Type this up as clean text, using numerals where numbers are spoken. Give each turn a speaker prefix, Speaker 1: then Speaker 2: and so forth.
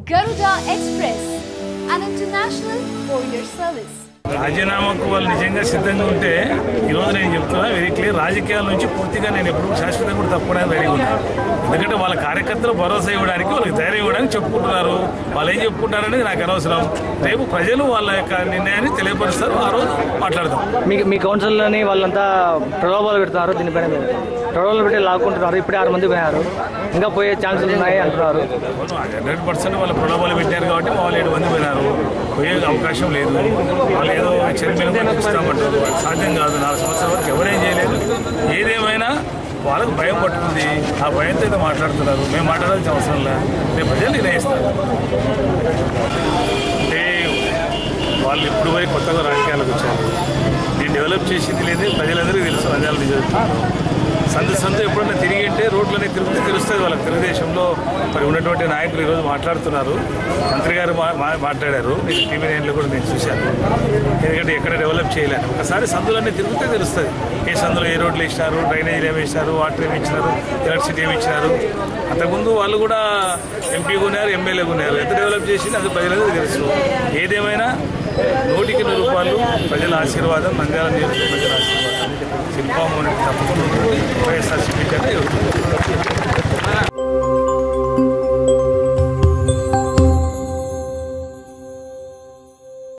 Speaker 1: Garuda Express, an international courier service.
Speaker 2: రాజీనామాకు వాళ్ళు నిజంగా సిద్ధంగా ఉంటే ఈరోజు నేను చెప్తున్నా వెరీ క్లియర్, రాజకీయాల నుంచి పూర్తిగా నేను ఎప్పుడు శాశ్వతంగా కూడా తప్పుకోవడానికి రెడీ ఉన్నాను. ఎందుకంటే వాళ్ళ కార్యకర్తలు భరోసా ఇవ్వడానికి, వాళ్ళకి ధైర్యం ఇవ్వడానికి చెప్పుకుంటున్నారు. వాళ్ళు ఏం చెప్పుకుంటారనేది నాకు అనవసరం. రేపు ప్రజలు వాళ్ళ యొక్క నిర్ణయాన్ని తెలియపరుస్తారు, ఆ రోజు మాట్లాడదాం.
Speaker 3: మీ కౌన్సిల్లోని వాళ్ళంతా ప్రలోభాలు పెడుతున్నారు, దీనిపైన ప్రలోభాలు పెట్టి లాక్కుంటున్నారు. ఇప్పుడే 6 మంది పోయారు, ఇంకా పోయే ఛాన్సులు ఉన్నాయి అంటున్నారు.
Speaker 2: 100% వాళ్ళు ప్రలోభాలు పెట్టారు కాబట్టి వాళ్ళు 7 మంది పోయినారు. పోయే అవకాశం లేదు. వాళ్ళు ఏదో చర్మీలు ఇస్తామంటారు, సాధ్యం కాదు. 4 సంవత్సరాల వరకు ఎవరేం చేయలేదు. ఏదేమైనా వాళ్ళకు భయం పట్టుకుంది, ఆ భయంతో అయితే మాట్లాడుతున్నారు. మేము మాట్లాడాల్సిన అవసరం లేదు, మేము ప్రజలు నిర్ణయిస్తారు. అంటే వాళ్ళు ఇప్పుడు పోయి కొత్తగా రాజకీయాలకు వచ్చారు. దీన్ని డెవలప్ చేసింది లేదు, ప్రజలందరికీ తెలుసు. రంజాలు నిజం సందు ఎప్పుడన్నా తిరిగి అంటే రోడ్లోనే తిరుగుతూ తెలుస్తుంది వాళ్ళకి. తెలుగుదేశంలో మరి ఉన్నటువంటి నాయకులు ఈరోజు మాట్లాడుతున్నారు. మంత్రి గారు మాట్లాడారు, నేను టీవీ9లో కూడా నేను చూశాను. ఎందుకంటే ఎక్కడ డెవలప్ చేయలేదు. ఒకసారి సందులన్నీ తిరిగితే తెలుస్తుంది. ఏ సందులో ఏ రోడ్లు ఇచ్చినారు, డ్రైనేజీలు ఏమి ఇచ్చినారు, వాటర్ ఏమి ఇచ్చినారు, ఎలక్ట్రిసిటీ ఏమి ఇచ్చినారు. అంతకుముందు వాళ్ళు కూడా ఎంపీగా ఉన్నారు, ఎమ్మెల్యేగా ఉన్నారు. ఎంత డెవలప్ చేసింది అది ప్రజలకు తెలుసు. ఏదేమైనా 100కి 100 రూపాయలు ప్రజల ఆశీర్వాదం, నంద్యాల నియోజకవర్గ ప్రజల ఆశీర్వాదం శిల్పా మోహన్ తప్పకుండా ఉంటుంది. వైఎస్ఆర్సీపీ కంటే